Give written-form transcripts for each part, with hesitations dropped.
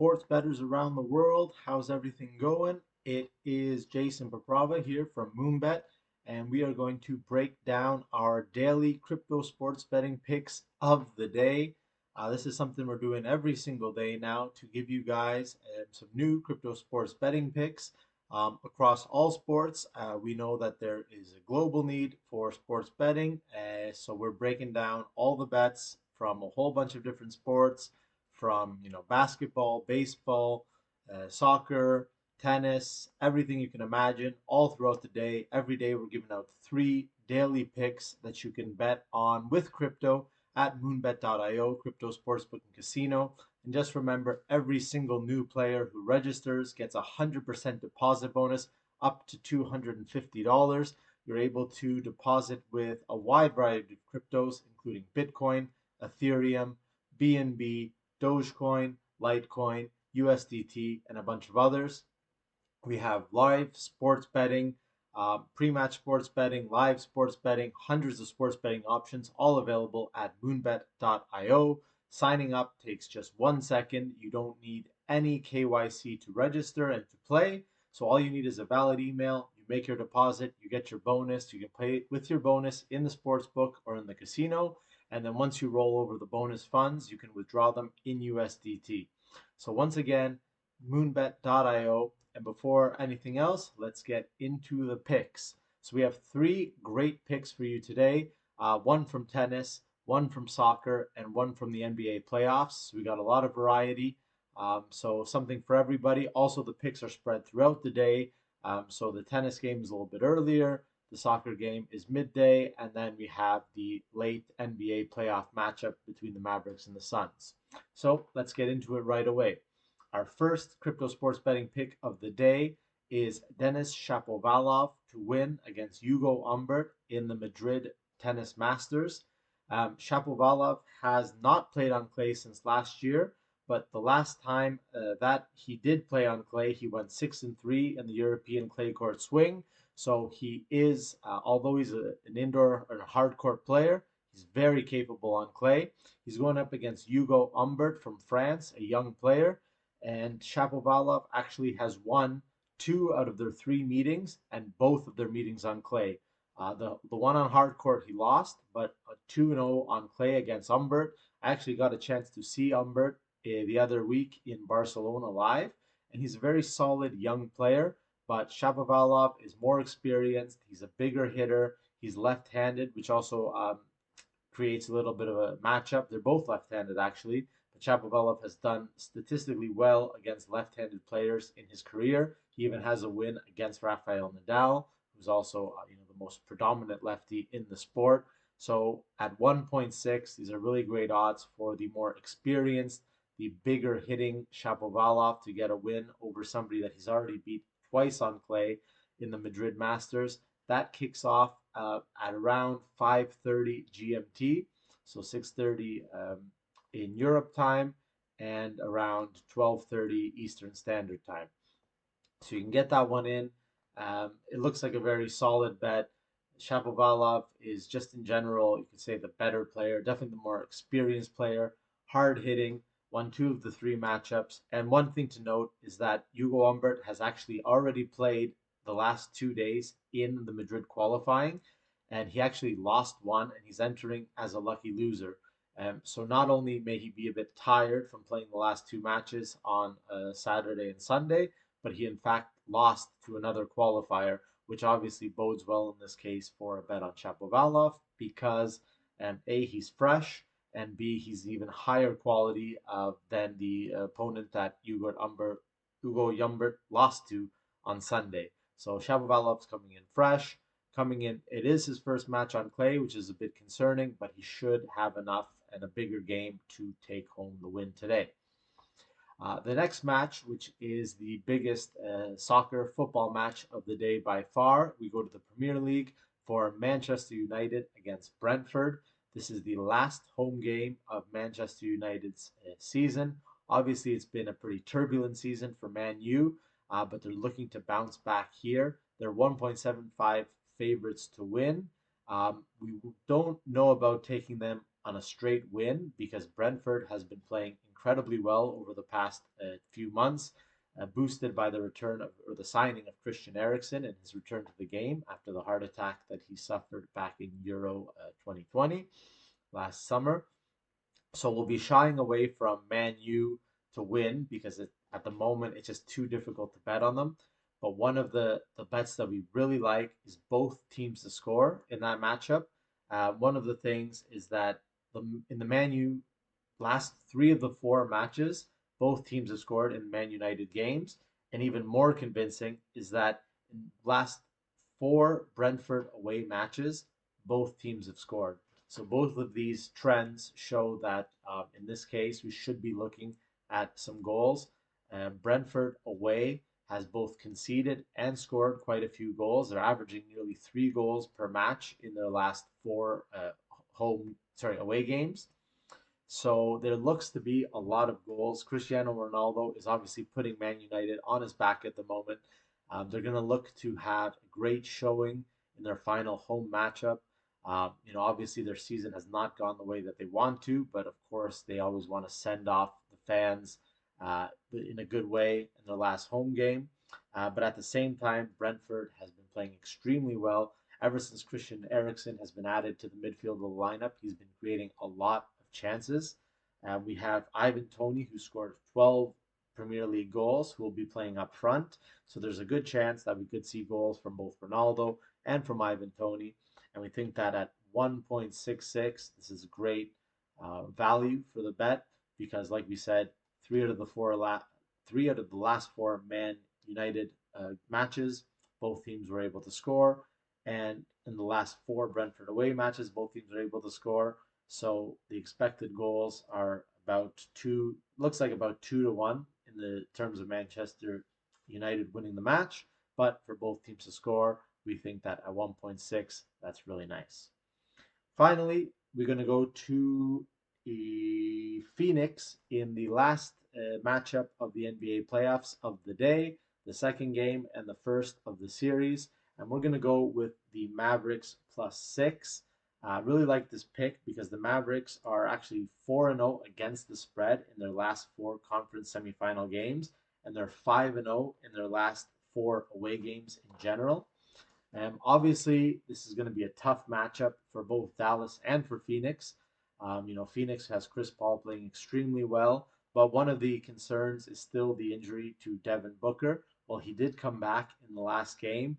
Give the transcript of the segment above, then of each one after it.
sports bettors around the world. How's everything going? It is Jason Paprava here from Moonbet, and we are going to break down our daily crypto sports betting picks of the day. This is something we're doing every single day now to give you guys some new crypto sports betting picks across all sports. We know that there is a global need for sports betting, so we're breaking down all the bets from a whole bunch of different sports from basketball, baseball, soccer, tennis, everything you can imagine, all throughout the day. Every day we're giving out 3 daily picks that you can bet on with crypto at moonbet.io, crypto sportsbook and casino. And just remember, every single new player who registers gets a 100% deposit bonus up to $250. You're able to deposit with a wide variety of cryptos, including Bitcoin, Ethereum, BNB, Dogecoin, Litecoin, USDT, and a bunch of others. We have live sports betting, pre-match sports betting, live sports betting, hundreds of sports betting options, all available at moonbet.io. Signing up takes just 1 second. You don't need any KYC to register and to play. So all you need is a valid email. You make your deposit, you get your bonus. You can play with your bonus in the sports book or in the casino. And then once you roll over the bonus funds, you can withdraw them in USDT. So once again, moonbet.io. And before anything else, let's get into the picks. So we have 3 great picks for you today. One from tennis, one from soccer, and one from the NBA playoffs. So we got a lot of variety. So something for everybody. Also, the picks are spread throughout the day. So the tennis game is a little bit earlier. The soccer game is midday, and then we have the late NBA playoff matchup between the Mavericks and the Suns. So let's get into it right away. Our first crypto sports betting pick of the day is Denis Shapovalov to win against Ugo Humbert in the Madrid Tennis Masters. Shapovalov has not played on clay since last year, but the last time that he did play on clay, he went 6-3 in the European clay court swing. So he is, although he's an indoor or a hard court player, he's very capable on clay. He's going up against Ugo Humbert from France, a young player. And Shapovalov actually has won 2 out of their 3 meetings, and both of their meetings on clay. The one on hard court he lost, but a 2-0 on clay against Humbert. I actually got a chance to see Humbert the other week in Barcelona live, and he's a very solid young player. But Shapovalov is more experienced. He's a bigger hitter. He's left-handed, which also creates a little bit of a matchup. They're both left-handed actually, but Shapovalov has done statistically well against left-handed players in his career. He even has a win against Rafael Nadal, who's also the most predominant lefty in the sport. So at 1.6, these are really great odds for the more experienced, the bigger hitting Shapovalov to get a win over somebody that he's already beat twice on clay in the Madrid Masters. That kicks off at around 5:30 GMT, so 6:30 in Europe time, and around 12:30 Eastern Standard Time. So you can get that one in. It looks like a very solid bet. Shapovalov is just in general, you could say the better player, definitely the more experienced player, hard hitting, won 2 of the 3 matchups. And one thing to note is that Ugo Humbert has actually already played the last 2 days in the Madrid qualifying, and he actually lost one, and he's entering as a lucky loser. So not only may he be a bit tired from playing the last 2 matches on Saturday and Sunday, but he in fact lost to another qualifier, which obviously bodes well in this case for a bet on Shapovalov because A, he's fresh, and B, he's even higher quality than the opponent that Ugo Humbert lost to on Sunday. So Shapovalov's coming in fresh, coming in. It is his first match on clay, which is a bit concerning, but he should have enough and a bigger game to take home the win today. The next match, which is the biggest soccer football match of the day by far, we go to the Premier League for Manchester United against Brentford. This is the last home game of Manchester United's season. Obviously, it's been a pretty turbulent season for Man U, but they're looking to bounce back here. They're 1.75 favorites to win. We don't know about taking them on a straight win because Brentford has been playing incredibly well over the past few months, boosted by the return of or the signing of Christian Eriksen and his return to the game after the heart attack that he suffered back in Euro 2020 last summer. So we'll be shying away from Man U to win because at the moment it's just too difficult to bet on them. But one of the bets that we really like is both teams to score in that matchup. One of the things is that in the Man U last three of the four matches, both teams have scored in Man United games. And even more convincing is that in last four Brentford away matches, both teams have scored. So both of these trends show that in this case, we should be looking at some goals. Brentford away has both conceded and scored quite a few goals. They're averaging nearly 3 goals per match in their last four away games. So there looks to be a lot of goals. Cristiano Ronaldo is obviously putting Man United on his back at the moment. They're going to look to have a great showing in their final home matchup. Obviously their season has not gone the way that they want to, but of course they always want to send off the fans in a good way in their last home game. But at the same time, Brentford has been playing extremely well. Ever since Christian Eriksen has been added to the midfield of the lineup, he's been creating a lot of chances. We have Ivan Toney, who scored 12 Premier League goals, who will be playing up front. So there's a good chance that we could see goals from both Ronaldo and from Ivan Toney. And we think that at 1.66, this is great value for the bet because, like we said, three out of the last four Man United matches, both teams were able to score, and in the last four Brentford away matches, both teams were able to score. So the expected goals are about two, looks like about 2-1 in the terms of Manchester United winning the match. But for both teams to score, we think that at 1.6, that's really nice. Finally, we're going to go to Phoenix in the last matchup of the NBA playoffs of the day, the second game and the first of the series. And we're going to go with the Mavericks +6. I really like this pick because the Mavericks are actually 4-0 against the spread in their last four conference semifinal games, and they're 5-0 in their last four away games in general. Obviously, this is going to be a tough matchup for both Dallas and for Phoenix. Phoenix has Chris Paul playing extremely well, but one of the concerns is still the injury to Devin Booker. Well, he did come back in the last game.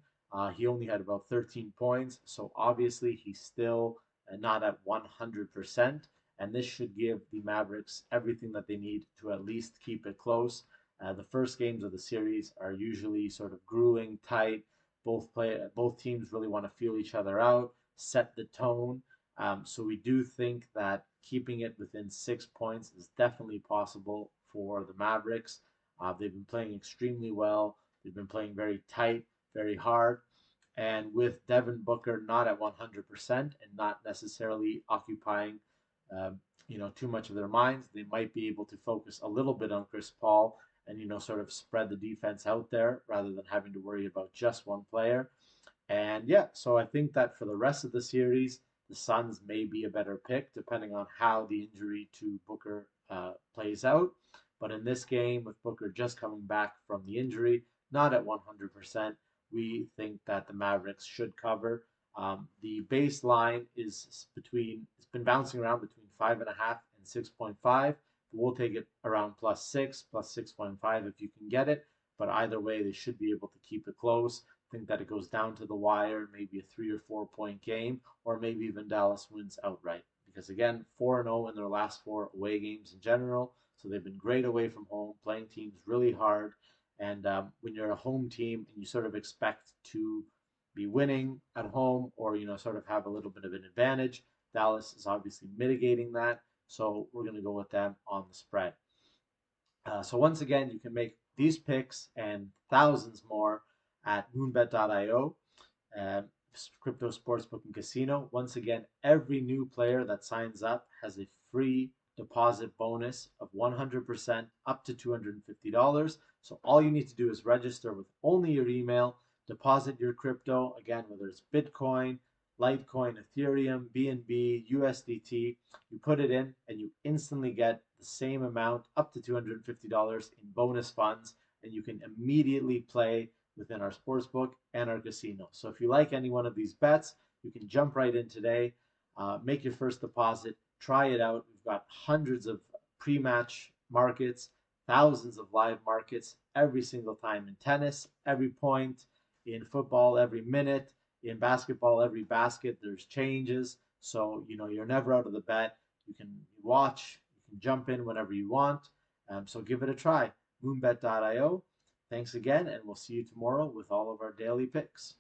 He only had about 13 points, so obviously he's still not at 100%, and this should give the Mavericks everything that they need to at least keep it close. The first games of the series are usually sort of grueling, tight. Both teams really want to feel each other out, set the tone. So we do think that keeping it within 6 points is definitely possible for the Mavericks. They've been playing extremely well. They've been playing very tight, very hard. And with Devin Booker not at 100% and not necessarily occupying, too much of their minds, they might be able to focus a little bit on Chris Paul and sort of spread the defense out there rather than having to worry about just one player. And yeah, so I think that for the rest of the series, the Suns may be a better pick depending on how the injury to Booker plays out. But in this game, with Booker just coming back from the injury, not at 100%, we think that the Mavericks should cover. The baseline is it's been bouncing around between 5.5 and 6.5. We'll take it around +6, +6.5 if you can get it. But either way, they should be able to keep it close. I think that it goes down to the wire, maybe a 3 or 4 point game, or maybe even Dallas wins outright. Because again, 4-0 in their last four away games in general. So they've been great away from home, playing teams really hard. And when you're a home team and you sort of expect to be winning at home or, sort of have a little bit of an advantage, Dallas is obviously mitigating that. So we're going to go with them on the spread. So once again, you can make these picks and thousands more at moonbet.io, crypto sportsbook and casino. Once again, every new player that signs up has a free deposit bonus of 100% up to $250. So all you need to do is register with only your email, deposit your crypto, again, whether it's Bitcoin, Litecoin, Ethereum, BNB, USDT. You put it in and you instantly get the same amount, up to $250 in bonus funds, and you can immediately play within our sportsbook and our casino. So if you like any one of these bets, you can jump right in today, make your first deposit, try it out. We've got hundreds of pre-match markets, thousands of live markets every single time in tennis, every point, in football, every minute, in basketball, every basket. There's changes. So, you're never out of the bet. You can watch, you can jump in whenever you want. So give it a try. Moonbet.io. Thanks again, and we'll see you tomorrow with all of our daily picks.